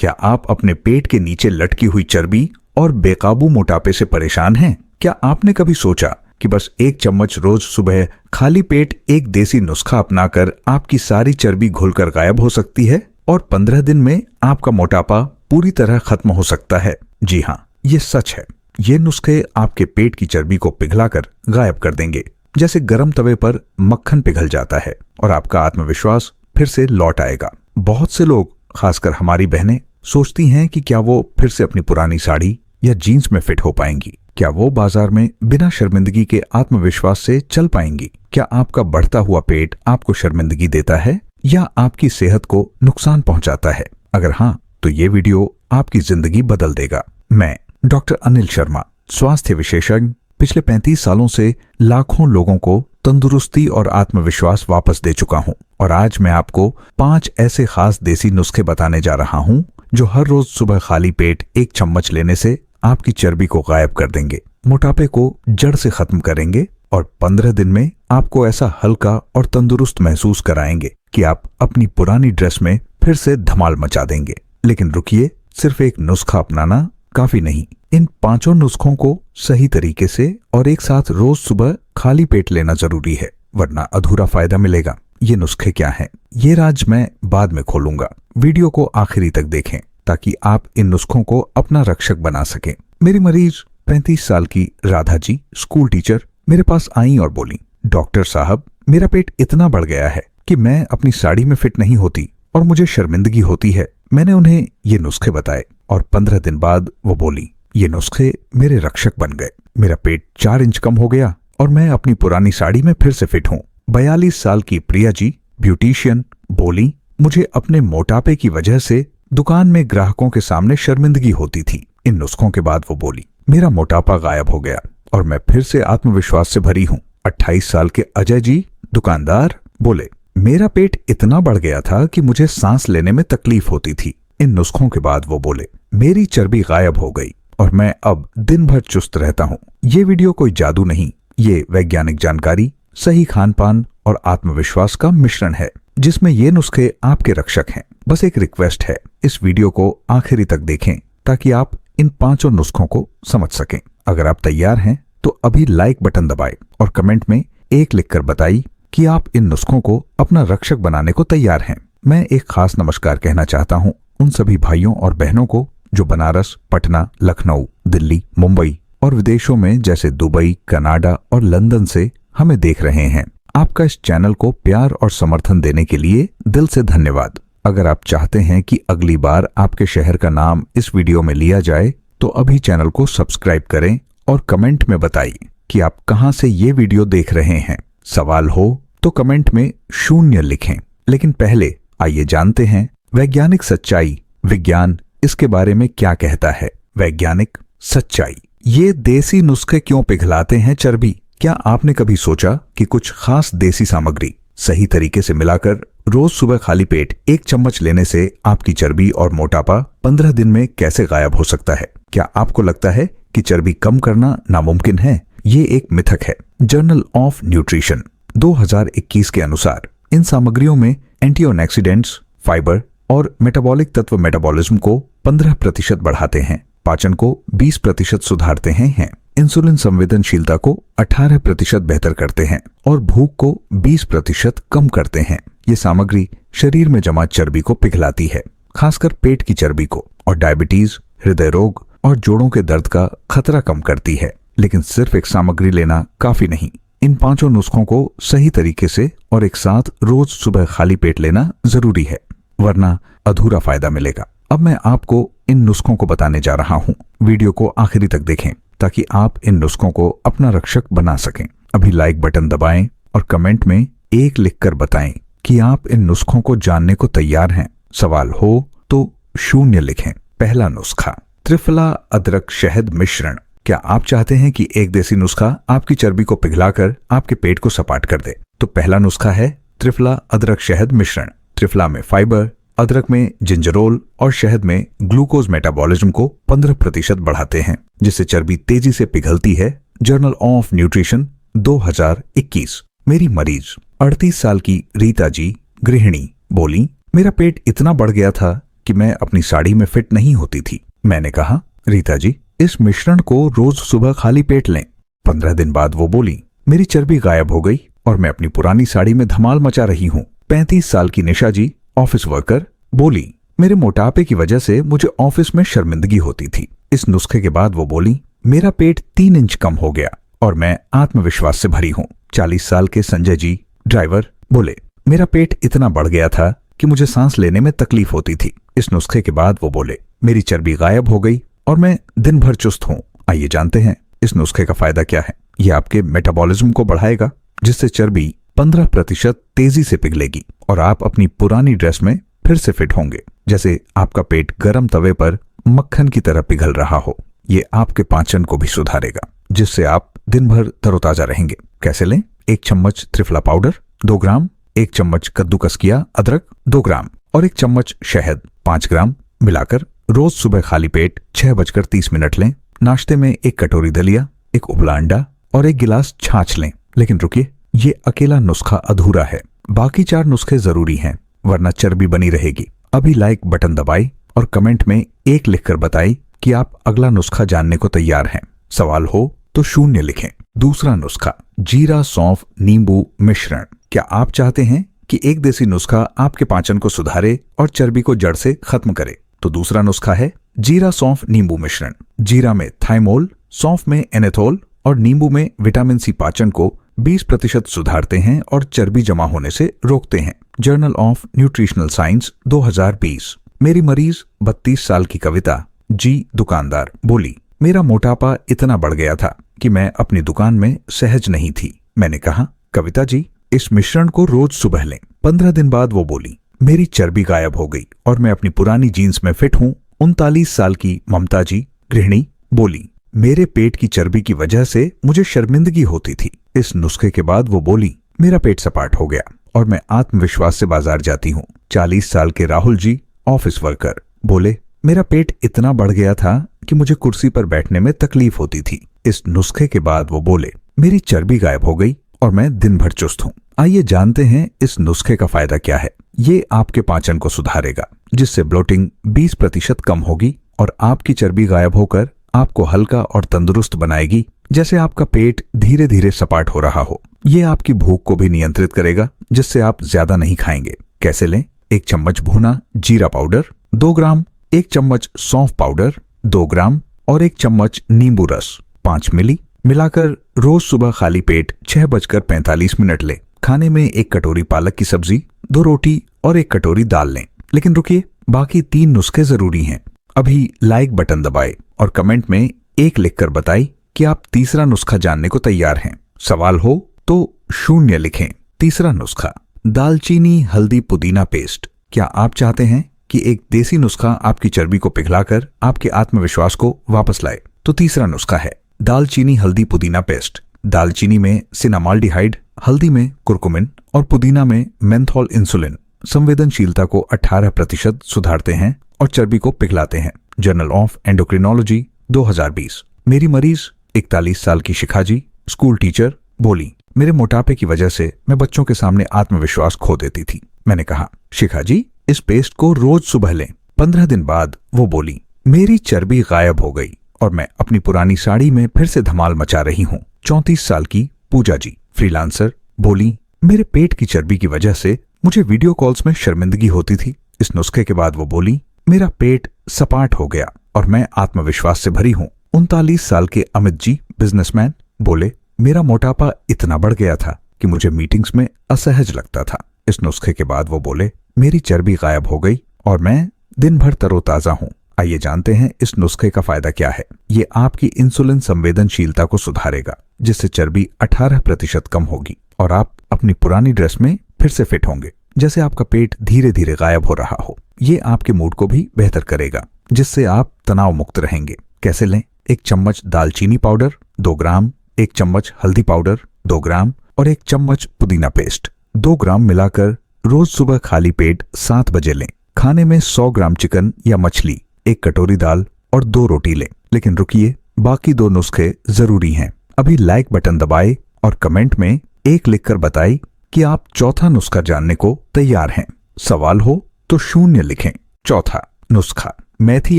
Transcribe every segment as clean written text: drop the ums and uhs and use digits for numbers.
क्या आप अपने पेट के नीचे लटकी हुई चर्बी और बेकाबू मोटापे से परेशान हैं? क्या आपने कभी सोचा कि बस एक चम्मच रोज सुबह खाली पेट एक देसी नुस्खा अपनाकर आपकी सारी चर्बी घुलकर गायब हो सकती है और 15 दिन में आपका मोटापा पूरी तरह खत्म हो सकता है? जी हाँ, ये सच है। ये नुस्खे आपके पेट की चर्बी को पिघलाकर गायब कर देंगे, जैसे गर्म तवे पर मक्खन पिघल जाता है, और आपका आत्मविश्वास फिर से लौट आएगा। बहुत से लोग, खासकर हमारी बहनें, सोचती हैं कि क्या वो फिर से अपनी पुरानी साड़ी या जीन्स में फिट हो पाएंगी? क्या वो बाजार में बिना शर्मिंदगी के आत्मविश्वास से चल पाएंगी? क्या आपका बढ़ता हुआ पेट आपको शर्मिंदगी देता है या आपकी सेहत को नुकसान पहुंचाता है? अगर हाँ, तो ये वीडियो आपकी जिंदगी बदल देगा। मैं डॉक्टर अनिल शर्मा, स्वास्थ्य विशेषज्ञ, पिछले 35 सालों से लाखों लोगों को तंदुरुस्ती और आत्मविश्वास वापस दे चुका हूं, और आज मैं आपको 5 ऐसे खास देसी नुस्खे बताने जा रहा हूं जो हर रोज सुबह खाली पेट एक चम्मच लेने से आपकी चर्बी को गायब कर देंगे, मोटापे को जड़ से खत्म करेंगे और 15 दिन में आपको ऐसा हल्का और तंदुरुस्त महसूस कराएंगे कि आप अपनी पुरानी ड्रेस में फिर से धमाल मचा देंगे। लेकिन रुकिए, सिर्फ एक नुस्खा अपनाना काफी नहीं। इन 5 नुस्खों को सही तरीके से और एक साथ रोज सुबह खाली पेट लेना जरूरी है, वरना अधूरा फायदा मिलेगा। ये नुस्खे क्या हैं, ये राज मैं बाद में खोलूंगा। वीडियो को आखिरी तक देखें ताकि आप इन नुस्खों को अपना रक्षक बना सकें। मेरी मरीज 35 साल की राधा जी, स्कूल टीचर, मेरे पास आई और बोली, डॉक्टर साहब, मेरा पेट इतना बढ़ गया है कि मैं अपनी साड़ी में फिट नहीं होती और मुझे शर्मिंदगी होती है। मैंने उन्हें ये नुस्खे बताए और 15 दिन बाद वो बोली, ये नुस्खे मेरे रक्षक बन गए। मेरा पेट 4 इंच कम हो गया और मैं अपनी पुरानी साड़ी में फिर से फिट हूँ। 42 साल की प्रिया जी, ब्यूटिशियन, बोली, मुझे अपने मोटापे की वजह से दुकान में ग्राहकों के सामने शर्मिंदगी होती थी। इन नुस्खों के बाद वो बोली, मेरा मोटापा गायब हो गया और मैं फिर से आत्मविश्वास से भरी हूँ। 28 साल के अजय जी, दुकानदार, बोले, मेरा पेट इतना बढ़ गया था कि मुझे सांस लेने में तकलीफ होती थी। इन नुस्खों के बाद वो बोले, मेरी चर्बी गायब हो गई और मैं अब दिन भर चुस्त रहता हूँ। ये वीडियो कोई जादू नहीं, ये वैज्ञानिक जानकारी, सही खान पान और आत्मविश्वास का मिश्रण है, जिसमें ये नुस्खे आपके रक्षक हैं। बस एक रिक्वेस्ट है, इस वीडियो को आखिरी तक देखें ताकि आप इन 5 नुस्खों को समझ सकें। अगर आप तैयार हैं तो अभी लाइक बटन दबाएं और कमेंट में 1 लिखकर बताइए कि आप इन नुस्खों को अपना रक्षक बनाने को तैयार हैं। मैं एक खास नमस्कार कहना चाहता हूं उन सभी भाइयों और बहनों को जो बनारस, पटना, लखनऊ, दिल्ली, मुंबई और विदेशों में जैसे दुबई, कनाडा और लंदन से हमें देख रहे हैं। आपका इस चैनल को प्यार और समर्थन देने के लिए दिल से धन्यवाद। अगर आप चाहते हैं कि अगली बार आपके शहर का नाम इस वीडियो में लिया जाए तो अभी चैनल को सब्सक्राइब करें और कमेंट में बताइए कि आप कहां से ये वीडियो देख रहे हैं। सवाल हो तो कमेंट में 0 लिखें। लेकिन पहले आइए जानते हैं वैज्ञानिक सच्चाई, विज्ञान इसके बारे में क्या कहता है। वैज्ञानिक सच्चाई, ये देसी नुस्खे क्यों पिघलाते हैं चर्बी? क्या आपने कभी सोचा कि कुछ खास देसी सामग्री सही तरीके से मिलाकर रोज सुबह खाली पेट एक चम्मच लेने से आपकी चर्बी और मोटापा 15 दिन में कैसे गायब हो सकता है? क्या आपको लगता है कि चर्बी कम करना नामुमकिन है? ये एक मिथक है। जर्नल ऑफ न्यूट्रिशन 2021 के अनुसार इन सामग्रियों में एंटीऑक्सीडेंट्स, फाइबर और मेटाबॉलिक तत्व मेटाबॉलिज्म को 15% बढ़ाते हैं, पाचन को 20% सुधारते हैं, इंसुलिन संवेदनशीलता को 18% बेहतर करते हैं और भूख को 20% कम करते हैं। ये सामग्री शरीर में जमा चर्बी को पिघलाती है, खासकर पेट की चर्बी को, और डायबिटीज, हृदय रोग और जोड़ों के दर्द का खतरा कम करती है। लेकिन सिर्फ एक सामग्री लेना काफी नहीं। इन 5 नुस्खों को सही तरीके से और एक साथ रोज सुबह खाली पेट लेना जरूरी है, वरना अधूरा फायदा मिलेगा। अब मैं आपको इन नुस्खों को बताने जा रहा हूँ। वीडियो को आखिरी तक देखें ताकि आप इन नुस्खों को अपना रक्षक बना सकें। अभी लाइक बटन दबाएं और कमेंट में 1 लिखकर बताएं कि आप इन नुस्खों को जानने को तैयार हैं। सवाल हो तो 0 लिखें। पहला नुस्खा, त्रिफला अदरक शहद मिश्रण। क्या आप चाहते हैं कि एक देसी नुस्खा आपकी चर्बी को पिघलाकर आपके पेट को सपाट कर दे? तो पहला नुस्खा है त्रिफला अदरक शहद मिश्रण। त्रिफला में फाइबर, अदरक में जिंजरोल और शहद में ग्लूकोज मेटाबॉलिज्म को 15% बढ़ाते हैं, जिससे चर्बी तेजी से पिघलती है। Journal of nutrition 2021। मेरी मरीज 38 साल की रीता जी, गृहिणी, बोली, मेरा पेट इतना बढ़ गया था कि मैं अपनी साड़ी में फिट नहीं होती थी। मैंने कहा, रीता जी, इस मिश्रण को रोज सुबह खाली पेट लें। 15 दिन बाद वो बोली, मेरी चर्बी गायब हो गई और मैं अपनी पुरानी साड़ी में धमाल मचा रही हूँ। 35 साल की निशा जी, ऑफिस वर्कर, बोली, मेरे मोटापे की वजह से मुझे ऑफिस में शर्मिंदगी होती थी। इस नुस्खे के बाद वो बोली, मेरा पेट 3 इंच कम हो गया और मैं आत्मविश्वास से भरी हूँ। 40 साल के संजय जी, ड्राइवर, बोले, मेरा पेट इतना बढ़ गया था कि मुझे सांस लेने में तकलीफ होती थी। इस नुस्खे के बाद वो बोले, मेरी चर्बी गायब हो गई और मैं दिन भर चुस्त हूँ। आइए जानते हैं इस नुस्खे का फायदा क्या है। ये आपके मेटाबॉलिज्म को बढ़ाएगा, जिससे चर्बी 15% तेजी से पिघलेगी और आप अपनी पुरानी ड्रेस में फिर से फिट होंगे, जैसे आपका पेट गरम तवे पर मक्खन की तरह पिघल रहा हो। ये आपके पाचन को भी सुधारेगा, जिससे आप दिन भर तरोताजा रहेंगे। कैसे लें? 1 चम्मच त्रिफला पाउडर 2 ग्राम, 1 चम्मच कद्दूकस किया अदरक 2 ग्राम और 1 चम्मच शहद 5 ग्राम मिलाकर रोज सुबह खाली पेट 6:30 लें। नाश्ते में 1 कटोरी दलिया, 1 उबला अंडा और 1 गिलास छाछ लें। लेकिन रुकिए, ये अकेला नुस्खा अधूरा है। बाकी 4 नुस्खे जरूरी हैं, वरना चर्बी बनी रहेगी। अभी लाइक बटन दबाएं और कमेंट में 1 लिखकर बताएं कि आप अगला नुस्खा जानने को तैयार हैं। सवाल हो तो 0 लिखें। दूसरा नुस्खा, जीरा सौंफ नींबू मिश्रण। क्या आप चाहते हैं कि एक देसी नुस्खा आपके पाचन को सुधारे और चर्बी को जड़ से खत्म करे? तो दूसरा नुस्खा है जीरा सौंफ नींबू मिश्रण। जीरा में थाइमोल, सौंफ में एनेथोल और नींबू में विटामिन सी पाचन को 20% सुधारते हैं और चर्बी जमा होने से रोकते हैं। Journal of nutritional science 2020। मेरी मरीज 32 साल की कविता जी, दुकानदार, बोली, मेरा मोटापा इतना बढ़ गया था कि मैं अपनी दुकान में सहज नहीं थी। मैंने कहा, कविता जी, इस मिश्रण को रोज सुबह लें। 15 दिन बाद वो बोली, मेरी चर्बी गायब हो गई और मैं अपनी पुरानी जीन्स में फिट हूँ। 39 साल की ममता जी, गृहिणी, बोली, मेरे पेट की चर्बी की वजह से मुझे शर्मिंदगी होती थी। इस नुस्खे के बाद वो बोली, मेरा पेट सपाट हो गया और मैं आत्मविश्वास से बाजार जाती हूँ। 40 साल के राहुल जी, ऑफिस वर्कर, बोले, मेरा पेट इतना बढ़ गया था कि मुझे कुर्सी पर बैठने में तकलीफ होती थी। इस नुस्खे के बाद वो बोले, मेरी चर्बी गायब हो गई और मैं दिन भर चुस्त हूँ। आइए जानते हैं इस नुस्खे का फायदा क्या है। ये आपके पाचन को सुधारेगा, जिससे ब्लोटिंग 20% कम होगी और आपकी चर्बी गायब होकर आपको हल्का और तंदुरुस्त बनाएगी, जैसे आपका पेट धीरे धीरे सपाट हो रहा हो। ये आपकी भूख को भी नियंत्रित करेगा, जिससे आप ज्यादा नहीं खाएंगे। कैसे लें? 1 चम्मच भुना जीरा पाउडर 2 ग्राम, 1 चम्मच सौंफ पाउडर 2 ग्राम और 1 चम्मच नींबू रस 5 मिली मिलाकर रोज सुबह खाली पेट 6:45 लें। खाने में 1 कटोरी पालक की सब्जी, 2 रोटी और 1 कटोरी दाल लें। लेकिन रुकिए, बाकी 3 नुस्खे जरूरी हैं। अभी लाइक बटन दबाएं और कमेंट में 1 लिखकर बताएं कि आप तीसरा नुस्खा जानने को तैयार हैं। सवाल हो तो 0 लिखें। तीसरा नुस्खा, दालचीनी हल्दी पुदीना पेस्ट। क्या आप चाहते हैं कि एक देसी नुस्खा आपकी चर्बी को पिघलाकर आपके आत्मविश्वास को वापस लाए? तो तीसरा नुस्खा है दालचीनी हल्दी पुदीना पेस्ट। दालचीनी में सिनामाल्डिहाइड, हल्दी में कुरकुमिन और पुदीना में मेंथोल इंसुलिन संवेदनशीलता को 18% सुधारते हैं और चर्बी को पिघलाते हैं। Journal of endocrinology 2020। मेरी मरीज 41 साल की शिखा जी, स्कूल टीचर, बोली, मेरे मोटापे की वजह से मैं बच्चों के सामने आत्मविश्वास खो देती थी। मैंने कहा, शिखा जी, इस पेस्ट को रोज सुबह लें। 15 दिन बाद वो बोली, मेरी चर्बी गायब हो गई और मैं अपनी पुरानी साड़ी में फिर से धमाल मचा रही हूँ। 34 साल की पूजा जी, फ्रीलांसर, बोली, मेरे पेट की चर्बी की वजह से मुझे वीडियो कॉल्स में शर्मिंदगी होती थी। इस नुस्खे के बाद वो बोली, मेरा पेट सपाट हो गया और मैं आत्मविश्वास से भरी हूँ। 39 साल के अमित जी, बिजनेसमैन, बोले, मेरा मोटापा इतना बढ़ गया था कि मुझे मीटिंग्स में असहज लगता था। इस नुस्खे के बाद वो बोले, मेरी चर्बी गायब हो गई और मैं दिन भर तरोताजा हूँ। आइए जानते हैं इस नुस्खे का फायदा क्या है। ये आपकी इंसुलिन संवेदनशीलता को सुधारेगा, जिससे चर्बी 18% कम होगी और आप अपनी पुरानी ड्रेस में फिर से फिट होंगे, जैसे आपका पेट धीरे धीरे गायब हो रहा हो। ये आपके मूड को भी बेहतर करेगा, जिससे आप तनाव मुक्त रहेंगे। कैसे लें? 1 चम्मच दालचीनी पाउडर 2 ग्राम, 1 चम्मच हल्दी पाउडर 2 ग्राम और 1 चम्मच पुदीना पेस्ट 2 ग्राम मिलाकर रोज सुबह खाली पेट 7 बजे लें। खाने में 100 ग्राम चिकन या मछली, 1 कटोरी दाल और 2 रोटी लें। लेकिन रुकिए, बाकी 2 नुस्खे जरूरी हैं। अभी लाइक बटन दबाएं और कमेंट में 1 लिखकर बताएं कि आप चौथा नुस्खा जानने को तैयार हैं। सवाल हो तो 0 लिखें। चौथा, नुस्खा मेथी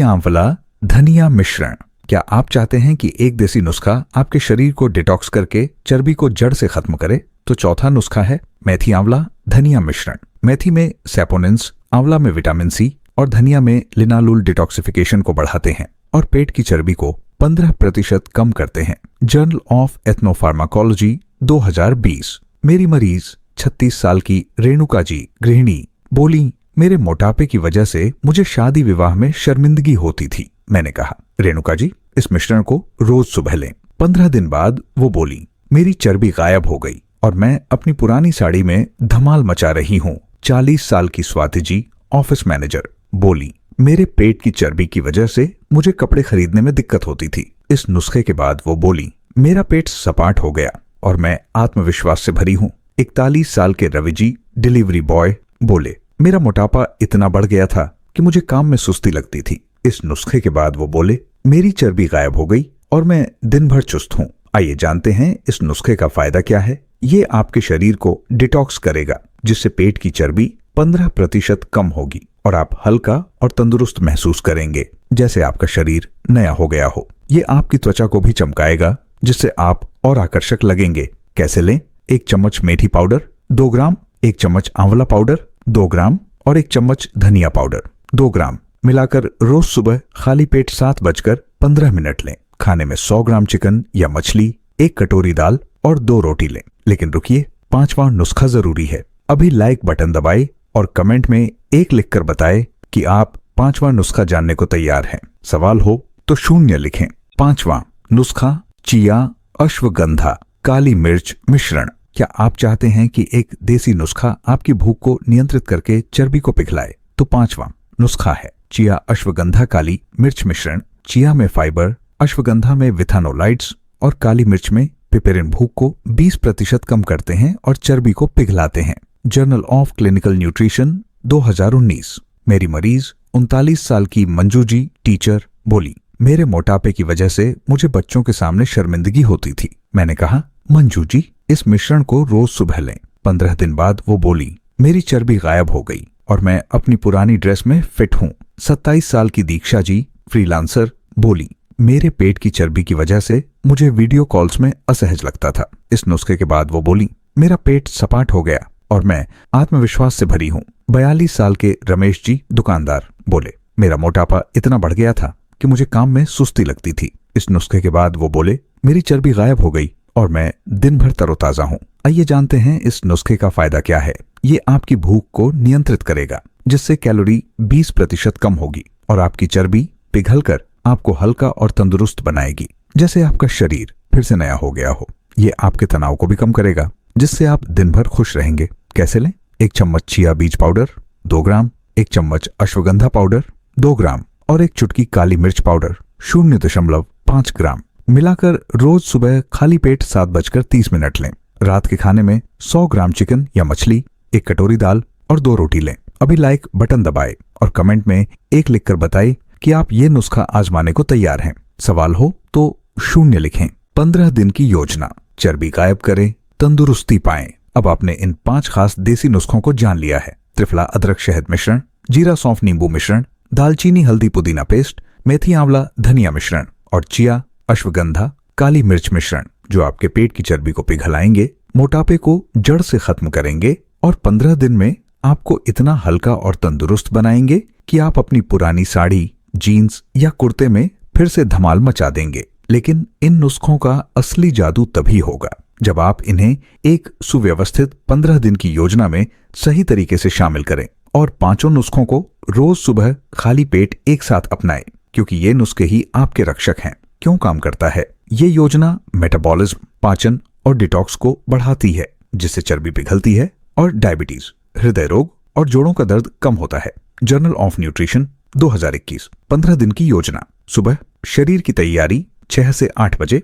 आंवला धनिया मिश्रण। क्या आप चाहते हैं कि एक देसी नुस्खा आपके शरीर को डिटॉक्स करके चर्बी को जड़ से खत्म करे? तो चौथा नुस्खा है मेथी आंवला धनिया मिश्रण। मेथी में सैपोनिन्स, आंवला में विटामिन सी और धनिया में लिनालुल डिटॉक्सिफिकेशन को बढ़ाते हैं और पेट की चर्बी को 15% कम करते हैं। Journal of ethnopharmacology 2020। मेरी मरीज 36 साल की रेणुका जी, गृहिणी, बोली, मेरे मोटापे की वजह से मुझे शादी विवाह में शर्मिंदगी होती थी। मैंने कहा, रेणुका जी, इस मिश्रण को रोज सुबह लें। 15 दिन बाद वो बोली, मेरी चर्बी गायब हो गई और मैं अपनी पुरानी साड़ी में धमाल मचा रही हूँ। 40 साल की स्वाति जी, ऑफिस मैनेजर, बोली, मेरे पेट की चर्बी की वजह से मुझे कपड़े खरीदने में दिक्कत होती थी। इस नुस्खे के बाद वो बोली, मेरा पेट सपाट हो गया और मैं आत्मविश्वास से भरी हूँ। 41 साल के रवि जी, डिलीवरी बॉय, बोले, मेरा मोटापा इतना बढ़ गया था कि मुझे काम में सुस्ती लगती थी। इस नुस्खे के बाद वो बोले, मेरी चर्बी गायब हो गई और मैं दिन भर चुस्त हूँ। आइए जानते हैं इस नुस्खे का फायदा क्या है। ये आपके शरीर को डिटॉक्स करेगा, जिससे पेट की चर्बी 15% कम होगी और आप हल्का और तंदुरुस्त महसूस करेंगे, जैसे आपका शरीर नया हो गया हो। ये आपकी त्वचा को भी चमकाएगा, जिससे आप और आकर्षक लगेंगे। कैसे लें? 1 चम्मच मेथी पाउडर 2 ग्राम, 1 चम्मच आंवला पाउडर 2 ग्राम और 1 चम्मच धनिया पाउडर 2 ग्राम मिलाकर रोज सुबह खाली पेट 7:15 लें। खाने में 100 ग्राम चिकन या मछली, 1 कटोरी दाल और 2 रोटी लें। लेकिन रुकिए, 5वां नुस्खा जरूरी है। अभी लाइक बटन दबाएं और कमेंट में 1 लिखकर बताएं कि आप 5वां नुस्खा जानने को तैयार हैं। सवाल हो तो 0 लिखें। 5वां नुस्खा चिया अश्वगंधा काली मिर्च मिश्रण। क्या आप चाहते हैं कि एक देसी नुस्खा आपकी भूख को नियंत्रित करके चर्बी को पिघलाए? तो 5वां नुस्खा है चिया अश्वगंधा काली मिर्च मिश्रण। चिया में फाइबर, अश्वगंधा में विथानोलाइट्स और काली मिर्च में पिपेरिन भूख को 20% कम करते हैं और चर्बी को पिघलाते हैं। Journal of clinical nutrition 2019। मेरी मरीज 39 साल की मंजू जी, टीचर, बोली, मेरे मोटापे की वजह से मुझे बच्चों के सामने शर्मिंदगी होती थी। मैंने कहा, मंजू जी, इस मिश्रण को रोज सुबह लें। 15 दिन बाद वो बोली, मेरी चर्बी गायब हो गई और मैं अपनी पुरानी ड्रेस में फिट हूँ। 27 साल की दीक्षा जी, फ्रीलांसर, बोली, मेरे पेट की चर्बी की वजह से मुझे वीडियो कॉल्स में असहज लगता था। इस नुस्खे के बाद वो बोली, मेरा पेट सपाट हो गया और मैं आत्मविश्वास से भरी हूँ। 42 साल के रमेश जी, दुकानदार, बोले, मेरा मोटापा इतना बढ़ गया था कि मुझे काम में सुस्ती लगती थी। इस नुस्खे के बाद वो बोले, मेरी चर्बी गायब हो गई और मैं दिन भर तरोताजा हूँ। आइए जानते हैं इस नुस्खे का फायदा क्या है। ये आपकी भूख को नियंत्रित करेगा, जिससे कैलोरी 20% कम होगी और आपकी चर्बी पिघलकर आपको हल्का और तंदुरुस्त बनाएगी, जैसे आपका शरीर फिर से नया हो गया हो। ये आपके तनाव को भी कम करेगा, जिससे आप दिन भर खुश रहेंगे। कैसे लें? 1 चम्मच चिया बीज पाउडर 2 ग्राम, 1 चम्मच अश्वगंधा पाउडर 2 ग्राम और 1 चुटकी काली मिर्च पाउडर 0.5 ग्राम मिलाकर रोज सुबह खाली पेट 7:30 लें। रात के खाने में 100 ग्राम चिकन या मछली, 1 कटोरी दाल और 2 रोटी लें। अभी लाइक बटन दबाएं और कमेंट में 1 लिखकर बताएं कि आप ये नुस्खा आजमाने को तैयार हैं। सवाल हो तो 0 लिखें। 15 दिन की योजना, चर्बी गायब करें, तंदुरुस्ती पाएं। अब आपने इन 5 खास देसी नुस्खों को जान लिया है। त्रिफला अदरक शहद मिश्रण, जीरा सौंफ नींबू मिश्रण, दालचीनी हल्दी पुदीना पेस्ट, मेथी आंवला धनिया मिश्रण और चिया अश्वगंधा काली मिर्च मिश्रण, जो आपके पेट की चर्बी को पिघलाएंगे, मोटापे को जड़ से खत्म करेंगे और 15 दिन में आपको इतना हल्का और तंदुरुस्त बनाएंगे कि आप अपनी पुरानी साड़ी, जीन्स या कुर्ते में फिर से धमाल मचा देंगे। लेकिन इन नुस्खों का असली जादू तभी होगा जब आप इन्हें एक सुव्यवस्थित 15 दिन की योजना में सही तरीके से शामिल करें और 5 नुस्खों को रोज सुबह खाली पेट एक साथ अपनाएं, क्योंकि ये नुस्खे ही आपके रक्षक हैं। क्यों काम करता है? ये योजना मेटाबॉलिज्म, पाचन और डिटॉक्स को बढ़ाती है, जिससे चर्बी पिघलती है और डायबिटीज, हृदय रोग और जोड़ों का दर्द कम होता है। Journal of nutrition 2021। 15 दिन की योजना। सुबह शरीर की तैयारी 6 से 8 बजे।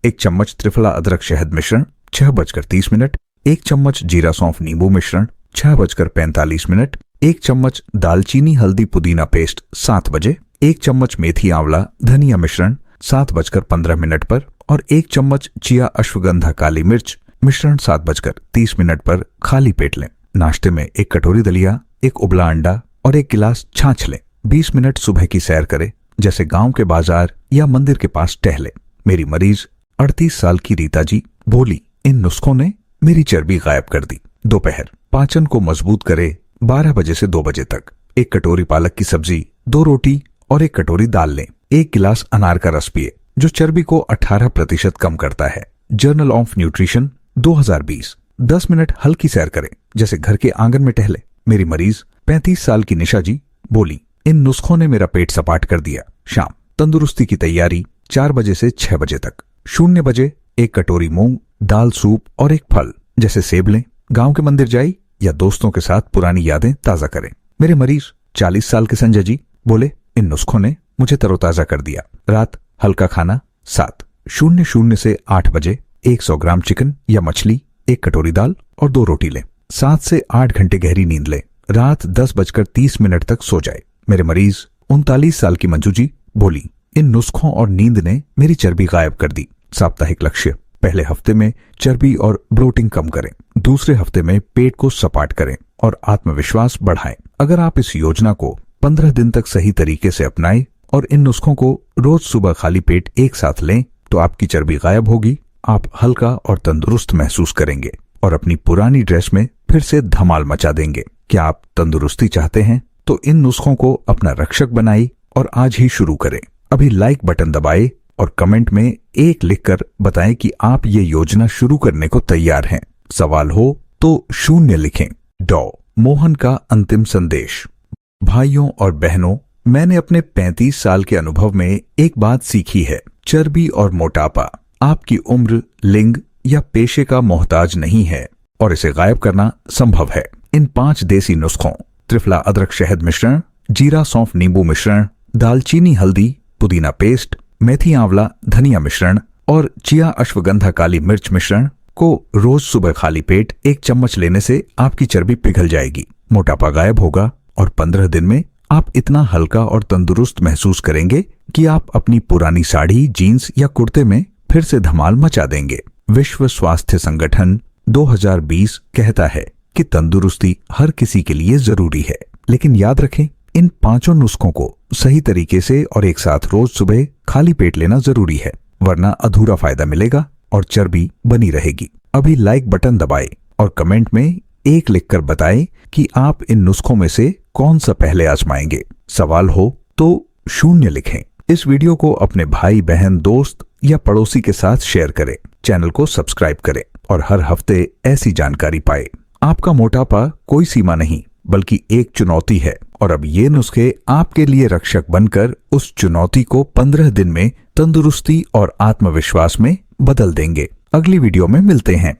1 चम्मच त्रिफला अदरक शहद मिश्रण 6:30, 1 चम्मच जीरा सौंफ नींबू मिश्रण 6:45, 1 चम्मच दालचीनी हल्दी पुदीना पेस्ट 7 बजे, 1 चम्मच मेथी आंवला धनिया मिश्रण 7:15 पर और 1 चम्मच चिया अश्वगंधा काली मिर्च मिश्रण 7:30 पर खाली पेट लें। नाश्ते में 1 कटोरी दलिया, 1 उबला अंडा और 1 गिलास छाछ लें। 20 मिनट सुबह की सैर करें, जैसे गांव के बाजार या मंदिर के पास टहले। मेरी मरीज 38 साल की रीता जी बोली, इन नुस्खों ने मेरी चर्बी गायब कर दी। दोपहर पाचन को मजबूत करे 12 बजे से 2 बजे तक। 1 कटोरी पालक की सब्जी, 2 रोटी और 1 कटोरी दाल लें। 1 गिलास अनार का रस पिए, जो चर्बी को 18% कम करता है। Journal of nutrition 2020। 10 मिनट हल्की सैर करें, जैसे घर के आंगन में टहले। मेरी मरीज 35 साल की निशा जी बोली, इन नुस्खों ने मेरा पेट सपाट कर दिया। शाम तंदुरुस्ती की तैयारी 4 बजे से 6 बजे तक। 0 बजे 1 कटोरी मूंग दाल सूप और 1 फल, जैसे सेब लें। गांव के मंदिर जाइए या दोस्तों के साथ पुरानी यादें ताजा करें। मेरे मरीज 40 साल के संजय जी बोले, इन नुस्खों ने मुझे तरोताजा कर दिया। रात हल्का खाना 7:00 से 8 बजे 100 ग्राम चिकन या मछली, 1 कटोरी दाल और 2 रोटी लें। 7 से 8 घंटे गहरी नींद लें। रात 10:30 तक सो जाए। मेरे मरीज 39 साल की मंजू जी बोली, इन नुस्खों और नींद ने मेरी चर्बी गायब कर दी। साप्ताहिक लक्ष्य, पहले हफ्ते में चर्बी और ब्लोटिंग कम करें, दूसरे हफ्ते में पेट को सपाट करें और आत्मविश्वास बढ़ाएं। अगर आप इस योजना को 15 दिन तक सही तरीके से अपनाएं और इन नुस्खों को रोज सुबह खाली पेट एक साथ लें, तो आपकी चर्बी गायब होगी, आप हल्का और तंदुरुस्त महसूस करेंगे और अपनी पुरानी ड्रेस में फिर से धमाल मचा देंगे। क्या आप तंदुरुस्ती चाहते हैं? तो इन नुस्खों को अपना रक्षक बनाइए और आज ही शुरू करें। अभी लाइक बटन दबाएं और कमेंट में 1 लिखकर बताएं कि आप ये योजना शुरू करने को तैयार हैं। सवाल हो तो 0 लिखें। डॉ मोहन का अंतिम संदेश। भाइयों और बहनों, मैंने अपने 35 साल के अनुभव में एक बात सीखी है, चर्बी और मोटापा आपकी उम्र, लिंग या पेशे का मोहताज नहीं है और इसे गायब करना संभव है। इन 5 देसी नुस्खों, त्रिफला अदरक शहद मिश्रण, जीरा सौंफ नींबू मिश्रण, दालचीनी हल्दी पुदीना पेस्ट, मेथी आंवला धनिया मिश्रण और चिया अश्वगंधा काली मिर्च मिश्रण को रोज सुबह खाली पेट 1 चम्मच लेने से आपकी चर्बी पिघल जाएगी, मोटापा गायब होगा और 15 दिन में आप इतना हल्का और तंदुरुस्त महसूस करेंगे कि आप अपनी पुरानी साड़ी, जीन्स या कुर्ते में फिर से धमाल मचा देंगे। विश्व स्वास्थ्य संगठन 2020 कहता है कि तंदुरुस्ती हर किसी के लिए जरूरी है, लेकिन याद रखें, इन 5 नुस्खों को सही तरीके से और एक साथ रोज सुबह खाली पेट लेना जरूरी है, वरना अधूरा फायदा मिलेगा और चर्बी बनी रहेगी। अभी लाइक बटन दबाएं और कमेंट में 1 लिखकर बताएं कि आप इन नुस्खों में से कौन सा पहले आजमाएंगे। सवाल हो तो 0 लिखें। इस वीडियो को अपने भाई बहन, दोस्त या पड़ोसी के साथ शेयर करें। चैनल को सब्सक्राइब करें और हर हफ्ते ऐसी जानकारी पाए। आपका मोटापा कोई सीमा नहीं, बल्कि एक चुनौती है और अब ये नुस्खे आपके लिए रक्षक बनकर उस चुनौती को 15 दिन में तंदुरुस्ती और आत्मविश्वास में बदल देंगे। अगली वीडियो में मिलते हैं।